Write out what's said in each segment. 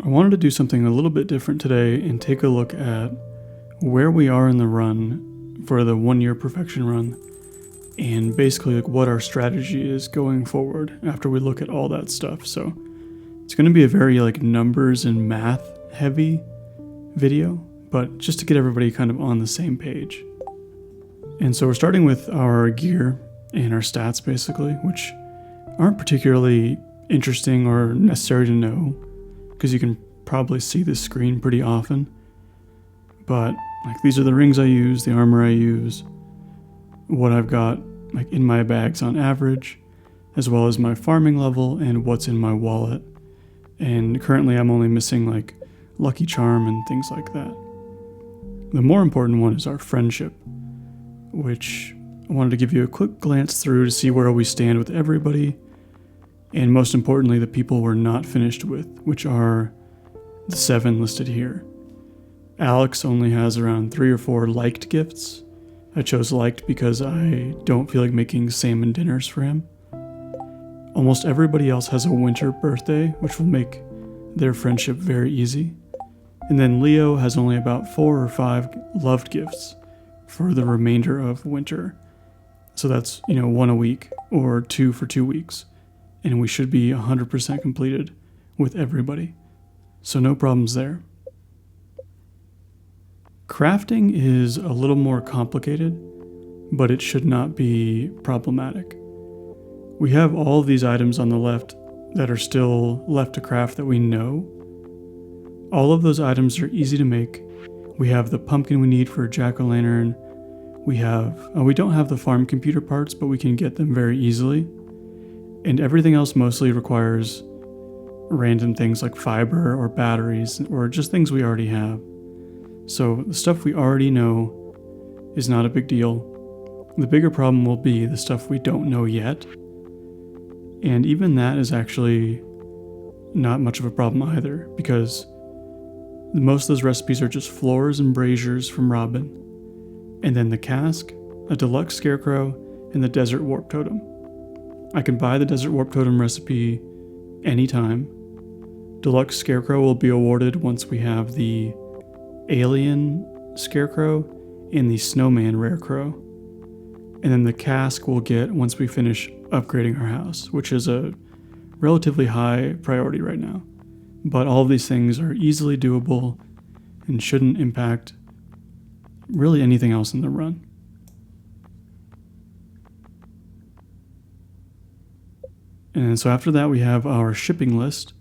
I wanted to do something a little bit different today and take a look at where we are in the run for the 1 year perfection run, and basically like what our strategy is going forward after we look at all that stuff. So it's going to be a very like numbers and math heavy video, but just to get everybody kind of on the same page. And so we're starting with our gear and our stats basically, which aren't particularly interesting or necessary to know because you can probably see this screen pretty often. But like these are the rings I use, the armor I use, what I've got like in my bags on average, as well as my farming level and what's in my wallet. And currently I'm only missing like Lucky Charm and things like that. The more important one is our friendship, which I wanted to give you a quick glance through to see where we stand with everybody, and most importantly the people we're not finished with, which are the 7 listed here. Alex only has around 3 or 4 liked gifts. I chose liked because I don't feel like making salmon dinners for him. Almost everybody else has a winter birthday, which will make their friendship very easy. And then Leo has only about 4 or 5 loved gifts for the remainder of winter. So that's, 1 a week or 2 for 2 weeks. And we should be 100% completed with everybody. So no problems there. Crafting is a little more complicated, but it should not be problematic. We have all of these items on the left that are still left to craft that we know. All of those items are easy to make. We have the pumpkin we need for a jack-o'-lantern. We don't have the farm computer parts, but we can get them very easily. And everything else mostly requires random things like fiber or batteries or just things we already have. So the stuff we already know is not a big deal. The bigger problem will be the stuff we don't know yet. And even that is actually not much of a problem either, because most of those recipes are just floors and braziers from Robin, and then the cask, a deluxe scarecrow, and the desert warp totem. I can buy the desert warp totem recipe anytime. Deluxe scarecrow will be awarded once we have the alien scarecrow and the snowman rare crow. And then the cask we'll get once we finish upgrading our house, which is a relatively high priority right now. But all of these things are easily doable and shouldn't impact really anything else in the run. And so after that we have our shipping list,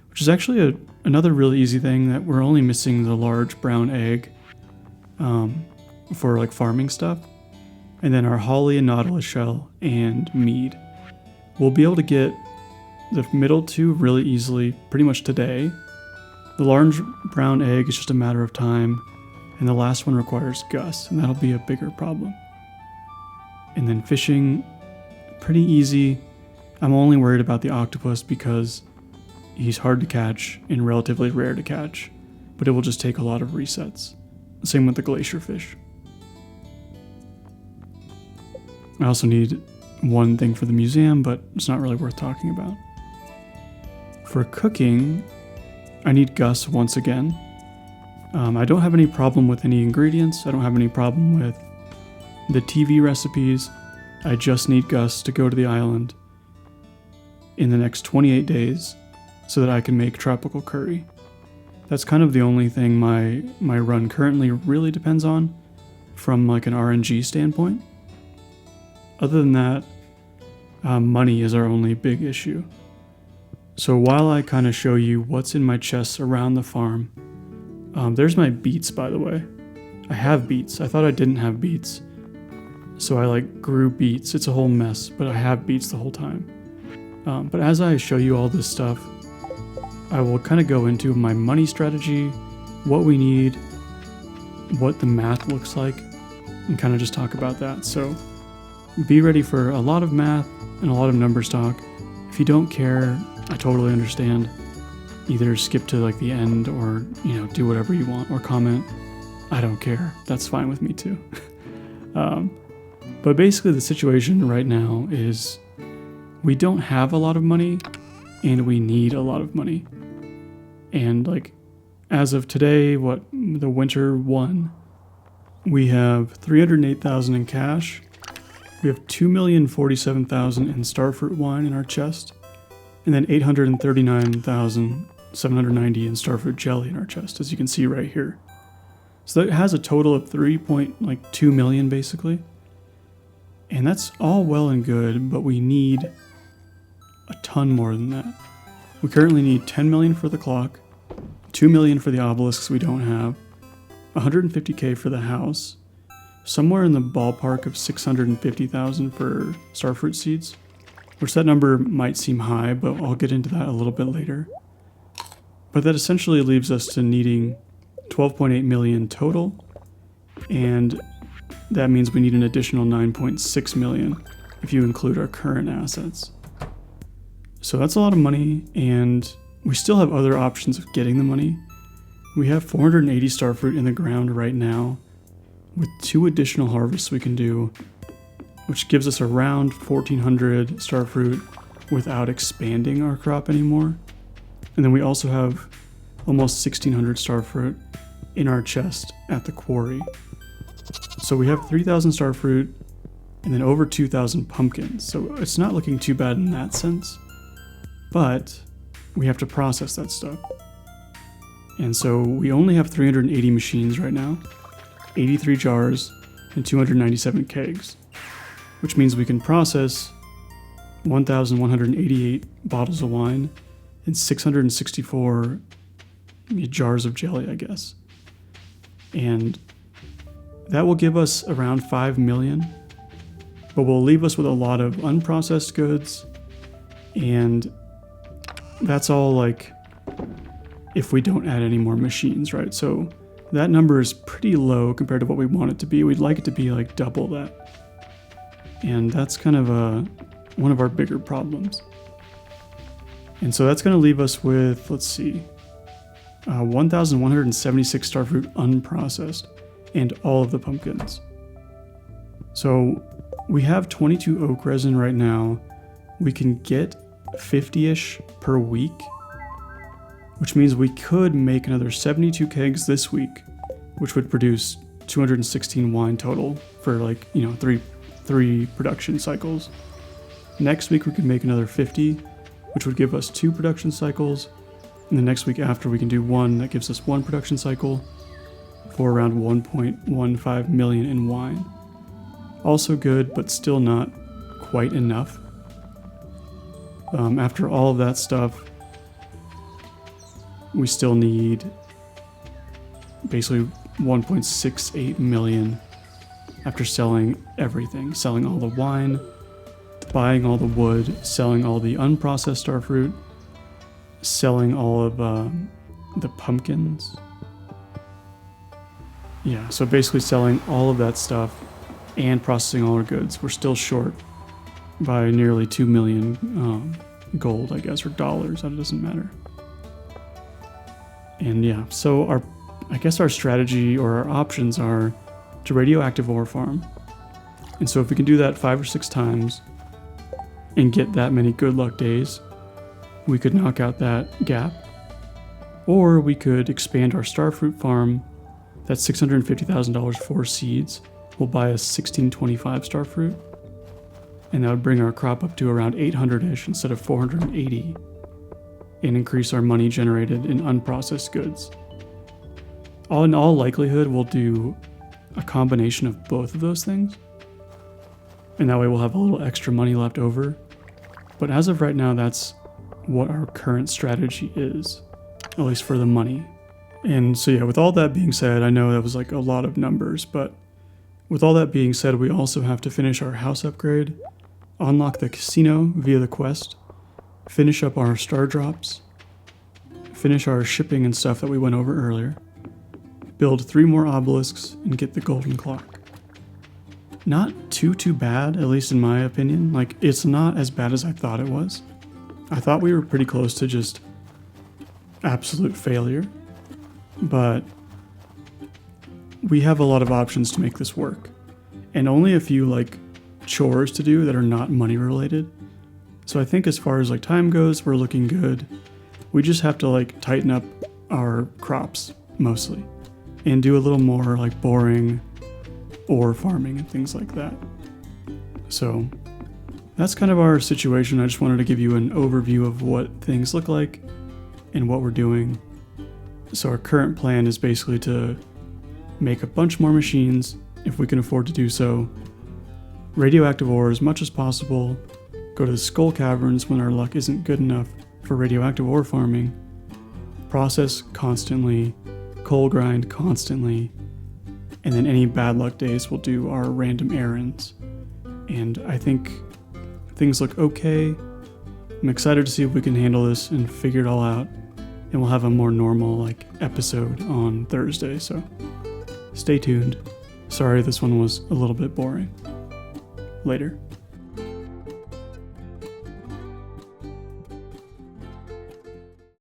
which is actually another really easy thing that we're only missing the large brown egg for like farming stuff. And then our holly and nautilus shell and mead. We'll be able to get the middle 2 really easily pretty much today. The large brown egg is just a matter of time, and the last one requires Gus, and that'll be a bigger problem. And then fishing, pretty easy. I'm only worried about the octopus because he's hard to catch and relatively rare to catch, but it will just take a lot of resets. Same with the glacier fish. I also need one thing for the museum, but it's not really worth talking about. For cooking, I need Gus once again. I don't have any problem with any ingredients. I don't have any problem with the TV recipes. I just need Gus to go to the island in the next 28 days so that I can make tropical curry. That's kind of the only thing my run currently really depends on from like an RNG standpoint. Other than that, money is our only big issue. So while I kind of show you what's in my chests around the farm, there's my beets, by the way. I have beets. I thought I didn't have beets. So I grew beets. It's a whole mess, but I have beets the whole time. But as I show you all this stuff, I will kind of go into my money strategy, what we need, what the math looks like, and kind of just talk about that. So be ready for a lot of math and a lot of numbers talk. If you don't care, I totally understand. Either skip to the end or, do whatever you want or comment. I don't care. That's fine with me too. But basically the situation right now is we don't have a lot of money and we need a lot of money. And like as of today, the winter one, we have 308,000 in cash. We have 2,047,000 in starfruit wine in our chest, and then 839,790 in starfruit jelly in our chest, as you can see right here. So that has a total of 3.2 million basically. And that's all well and good, but we need a ton more than that. We currently need 10 million for the clock, 2 million for the obelisks we don't have, 150k for the house, somewhere in the ballpark of 650,000 for starfruit seeds, which that number might seem high, but I'll get into that a little bit later. But that essentially leaves us to needing 12.8 million total, and that means we need an additional 9.6 million if you include our current assets. So that's a lot of money, and we still have other options of getting the money. We have 480 starfruit in the ground right now, with 2 additional harvests we can do, which gives us around 1,400 starfruit without expanding our crop anymore. And then we also have almost 1,600 starfruit in our chest at the quarry. So we have 3,000 starfruit and then over 2,000 pumpkins. So it's not looking too bad in that sense, but we have to process that stuff. And so we only have 380 machines right now, 83 jars, and 297 kegs, which means we can process 1,188 bottles of wine and 664 jars of jelly, I guess. And that will give us around 5 million, but will leave us with a lot of unprocessed goods, and that's all like if we don't add any more machines, right? So that number is pretty low compared to what we want it to be. We'd like it to be like double that. And that's kind of one of our bigger problems. And so that's going to leave us with, let's see, 1,176 starfruit unprocessed and all of the pumpkins. So we have 22 oak resin right now. We can get 50-ish per week, which means we could make another 72 kegs this week, which would produce 216 wine total for three production cycles. Next week we could make another 50, which would give us 2 production cycles, and the next week after we can do 1 that gives us 1 production cycle for around 1.15 million in wine. Also good, but still not quite enough. After all of that stuff, we still need basically 1.68 million after selling everything, selling all the wine, buying all the wood, selling all the unprocessed starfruit, selling all of the pumpkins. Yeah, so basically selling all of that stuff and processing all our goods. We're still short by nearly 2 million gold, I guess, or dollars. That doesn't matter. And yeah, so I guess our strategy or our options are to radioactive ore farm. And so if we can do that 5 or 6 times and get that many good luck days, we could knock out that gap. Or we could expand our starfruit farm. That's $650,000 for seeds. We'll buy us 1625 starfruit, and that would bring our crop up to around 800-ish instead of 480, and increase our money generated in unprocessed goods. In all likelihood, we'll do a combination of both of those things, and that way we'll have a little extra money left over. But as of right now, that's what our current strategy is, at least for the money. And so yeah, with all that being said, I know that was like a lot of numbers, but with all that being said, we also have to finish our house upgrade, unlock the casino via the quest, finish up our star drops, finish our shipping and stuff that we went over earlier, build 3 more obelisks, and get the golden clock. Not too bad, at least in my opinion. Like, it's not as bad as I thought it was. I thought we were pretty close to just absolute failure, but we have a lot of options to make this work, and only a few like chores to do that are not money related. So I think as far as like time goes, we're looking good. We just have to like tighten up our crops mostly, and do a little more like boring ore farming and things like that. So that's kind of our situation. I just wanted to give you an overview of what things look like and what we're doing. So our current plan is basically to make a bunch more machines if we can afford to do so, radioactive ore as much as possible, go to the skull caverns when our luck isn't good enough for radioactive ore farming, process constantly, coal grind constantly, and then any bad luck days we'll do our random errands. And I think things look okay. I'm excited to see if we can handle this and figure it all out, and we'll have a more normal episode on Thursday, so stay tuned. Sorry this one was a little bit boring. Later.